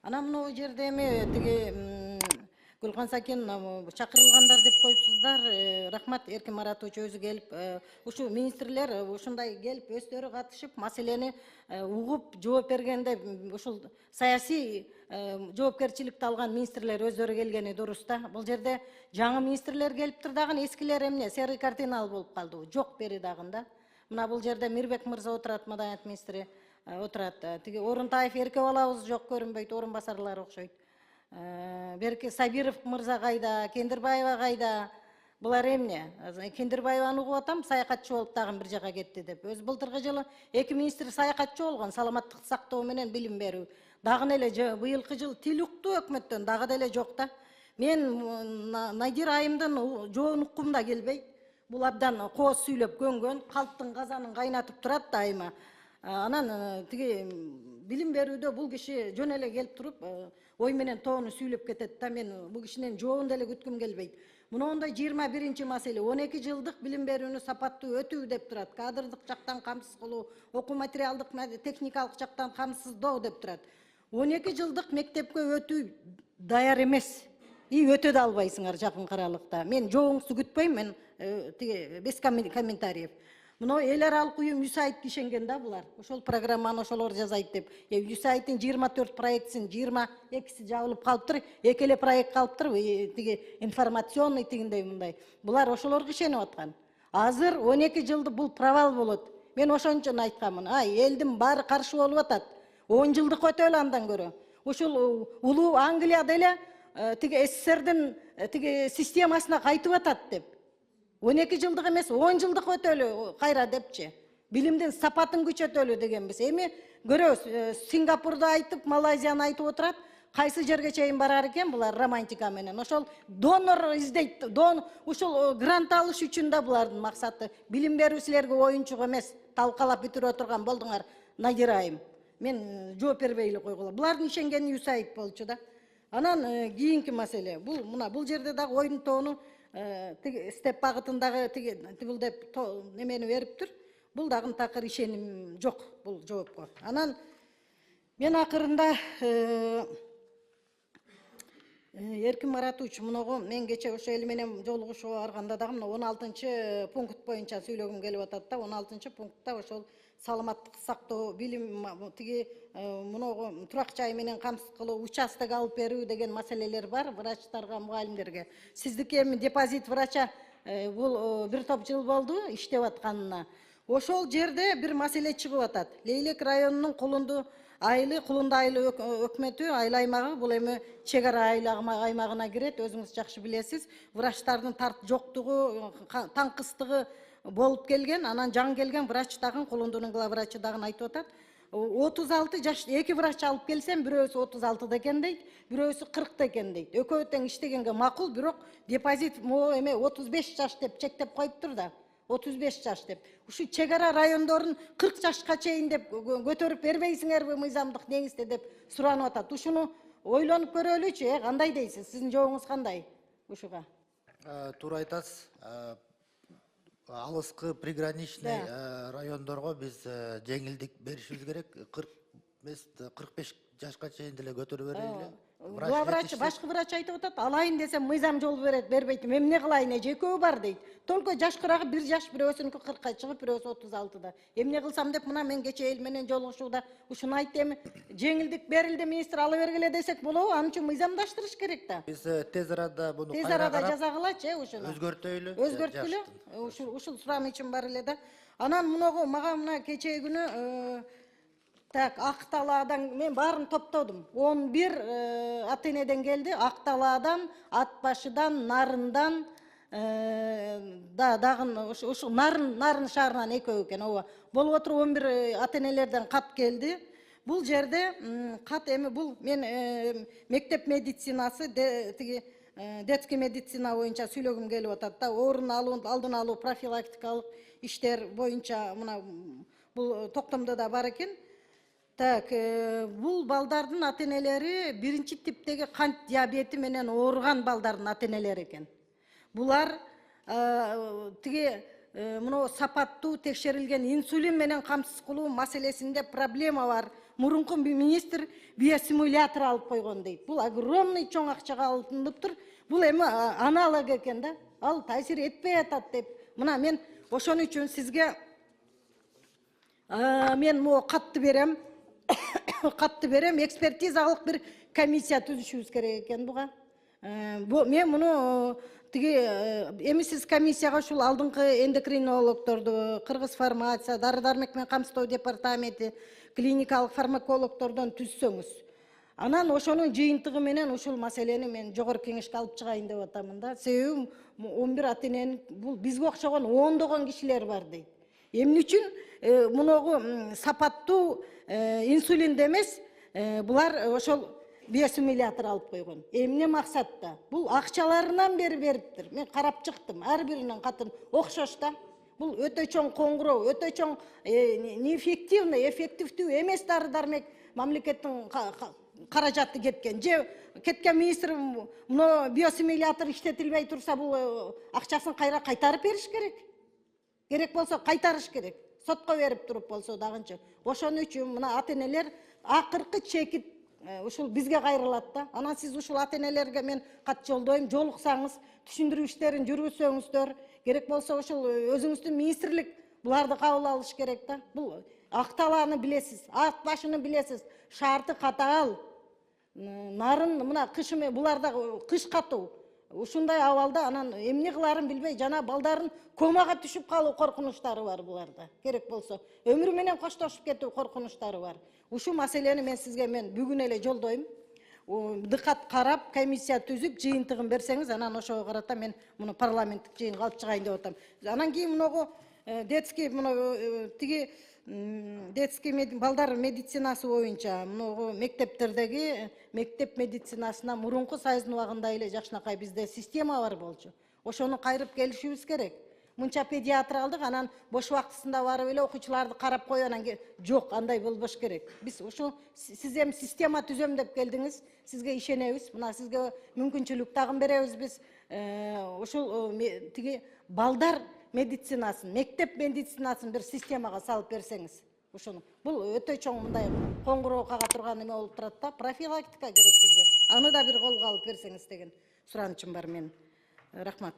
Анан мына жерде эми тиги Гүлкан Сакен чакырылгандар деп коюпсуздар. Рахмат, Эркин Маратович өзү келип, ушу министрлер ушундай келип өздөрү катышып, маселени угуп жооп бергенде ушул саясий жоопкерчиликти алган министрлер өздөрү келгени дурус да. Бул жерде жаңы министрлер келиптир дагы, эскилер эмне серый кардинал болуп калдыбы? Жок бери дагында. Мына бул жерде Мирбек мырза отурат, маданият министри отурат. Тиги Орунтаев эрке балабыз жок көрүнбөйт, орун басарлар окшойт. Берки Сабиров мырза кайда, Кендирбаева кайда? Булар эмне? Кендирбаеваны угуп атам, саякатчы болуп дагы бир жака кетти деп. Өз былтыркы жылы эки министр саякатчы болгон, саламаттыкты сактоо менен билим берүү. Дагы эле быйылкы жыл тил укту өкмөттөн, дагы деле жок да. Мен Надир Айымдын жоон уккум да келбейт. Бул абдан кооз сүйлөп көнгөн, калптын казанын кайнатып турат дайыма. Анан тиги билим берүүдө бул киши жөн эле келип туруп, ой менен тоону сүйлөп кетет да. Мен бул кишинен жоон деле күткүм келбейт. Мындай 21 маселе 12 жылдык билим берүүнү сапаттуу өтүү деп турат. Кадрдык жактан камсыз кылуу, окуу материалдык, техникалык жактан камсыздоо деп турат. 12 жылдык мектепке өтүү даяр эмес. И өтө да албайсыңар жакынкы аралыкта. Мен жооңузду күтпөйм, мен тиги без комментариев. Мына эл аралык уюм USAID ишенген да булар. Ошол программаны ошолор жасайт деп. USAID-тин 24 проектисин 22си жабылып калыптыр. Эки эле проект калыптыр. Тиги информационный тигиндей мындай. Булар ошолорго ишенип аткан. Азыр 12 жылды бул провал болот. Мен ошончон айтканмын. Элдин баары каршы болуп атат. 10 жылдык өтөлү андан көрө. Ушул улуу Англия деле тиги СССРдин тиги системасына кайтып атат деп. 12 жылдык эмес, 10 жылдык өтөлү кайра депчи. Билимдин сапатын күчөтөлү дегенбиз. Эми көрөбүз, Сингапурду айтып, Малайзияны айтып отурат. Кайсы жерге чейин барар экен булар романтика менен. Ошол донор издейт, ушул грант алыш үчүн да булардын максаты. Билим берүү силерге оюнчук эмес, талкалап бүтүрө турган болдуңар, Надир Айым. Мен жооп бербей эле койгула. Булардын ишенгени USAID болчу да. Анан кийинки маселе. Бул жерде дагы ойдун тоону степ багытындагы тигил деп немени бериптир. Бул дагы такыр ишеним жок бул жоопко. Анан мен акырында Эркин Маратович муногу мен кече ошо эл менен жолугушууга барганда дагы 16 пункт боюнча сүйлөгүм келип атат да. 16 пунктта ошол саламаттык сактоо, билим, тиги муногу турак жай менен камсыз кылуу, участок алып берүү деген маселелер бар врачтарга, мугалимдерге. Сиздики эми депозит врача бул бир топ жыл болду иштеп атканына. Ошол жерде бир маселе чыгып атат. Лейлек районунун Кулунду айылы өкмөтү, айыл аймагы, бул эми чек ара аймагына кирет, өзүңүз жакшы билесиз. Врачтардын жоктугу, таңкыстыгы болуп келген, анан жаңы келген врач дагы, Кулундунун главврачы дагы айтып атат. 36 жаш эки врач алып келсем, бирөөсү 36 экен дейт, бирөөсү 40 экен дейт. Экөө тең иштегенге макул, бирок депозит эме 35 жаш деп чектеп коюптур да. 35 жаш деп. Ушу чек ара райондорун 40 жашка чейин деп көтөрүп бербейсиңерби мыйзамдык негизде деп суранып атат. Ушуну ойлонуп көрөлүчү, кандай дейсиз? Сиздин жообуңуз кандай ушуга? Туура айтасыз. Алыскы приграничный райондорго биз жеңилдик беришибиз керек. 45 жашка чейин деле көтөрүп берели. Главврач, башкы врач айтып атат, алайын десем мыйзам жол бербейт. Эмне кылайын, эже экөө бар дейт. Только жашкырагы 1 жаш, бирөөсүнүкү 40-ка чыгып, бирөөсү 36да. Эмне кылсам деп мына мен кече эл менен жолугушууда ушуну айттым. Жеңилдик берилди, министр ала бергиле десек болобу? Аны үчүн мыйзамдаштырыш керек да. Биз тез арада буну тез арада жазагылачы, ушуну өзгөртөйлү. Өзгөрткүлө. Ушул суранычым бар эле да. Анан муногу мага мына кече күнү Акталаадан мен баарын топтодум. 11 ата-энеден келди. Акталаадан, Атбашыдан, Нарындан, дагы ушу Нарын шаарынан экөө экен. Ооба. Болуп отуруп 11 ата-энелерден кат келди. Бул жерде кат эми бул мен мектеп медицинасы тиги детский медицина боюнча сүйлөгүм келип атат да. Оорун алдын алуу профилактикалык иштер боюнча мына бул токтомдо да бар экен. Бул балдардын ата-энелери биринчи типтеги кант диабети менен ооруган балдардын ата-энелери экен. Булар тиги мына сапаттуу текшерилген инсулин менен камсыз кылуу маселесинде проблема бар. мурунку министр биосимулятор алып койгон дейт. Бул огромный чоң акчага алынып тур. Бул эми аналог экен да. Ал таасир этпей атат деп. Мына мен ошон үчүн сизге мен могу катты берем. Катты берем, экспертизалык бир комиссия түзүшүбүз керек экен буга. Мен муну тиги эми сиз комиссияга ушул алдыңкы эндокринологдорду, кыргыз фармация, дары-дармек менен камсыздоо департаменти, клиникалык фармакологдордон түзсөңүз, анан ошонун жыйынтыгы менен ушул маселени мен жогорку кеңешке алып чыгайын деп атамын да. Себеби 11 ата-эненин бул бизге окшогон ондогон кишилер бар дейт. Эмне үчүн муногу сапаттуу инсулинде эмес, булар ошол биосимулятор алып койгон. Эмне максатта? Бул акчаларынан бериптир. Мен карап чыктым. Ар биринин катын окшош да. Бул өтө чоң коңгуроо, өтө чоң неэффективный, эффективдүү эмес дары-дармек мамлекеттин каражаты кеткен. Же кеткен министр муну биосимулятор иштетилбей турса, бул акчасын кайра кайтарып бериш керек. Керек болсо кайтарыш керек. Сотко берип туруп болсо дагынчы. Ошон үчүн мына ата-энелер акыркы чекит ушул бизге кайрылат да. Анан сиз ушул ата-энелерге мен кат жолдойм, жолуксаңыз, түшүндүрүү иштерин жүргүзсөңүздөр, керек болсо ушул өзүңүздүн министрлик буларды кабыл алыш керек да. Бул ак талааны билесиз, ат башыны билесиз, шарты катаал. Нарын мына кышыме буларда кыш катуу. Ушундай абалда анан эмне кыларын билбей жана балдарын комага түшүп калуу коркунучтары бар буларда. Керек болсо өмүрү менен коштошуп кетүү коркунучтары бар. Ушул маселени мен сизге бүгүн эле жолдойм. Дыкат карап, комиссия түзүп, жыйынтыгын берсеңиз, анан ошого карата мен муну парламенттик жыйынга алып чыгайын деп атам. Анан кийин муногу детский тиги детский балдар медицинасы боюнча муногу мектептердеги мектеп медицинасына мурунку сайыздын убагында эле жакшынакай бизде система бар болчу. Ошону кайрып келишибиз керек. Мынча педиатр алдык, анан бош убактысында барып эле окуучуларды карап коюп, анан жок, андай болбош керек. Биз ушу сиз эми система түзөм деп келдиңиз, сизге ишенебиз. Мына сизге мүмкүнчүлүк дагы беребиз биз. Ушул тиги балдар медицинасын, мектеп медицинасын бир системага салып берсеңиз. Ушуну. Бул өтө чоң мындай коңгуроо кага турган эме болуп турат да, профилактика керек бизге. Аны да бир колго алып берсеңиз деген суранычым бар менин. Рахмат.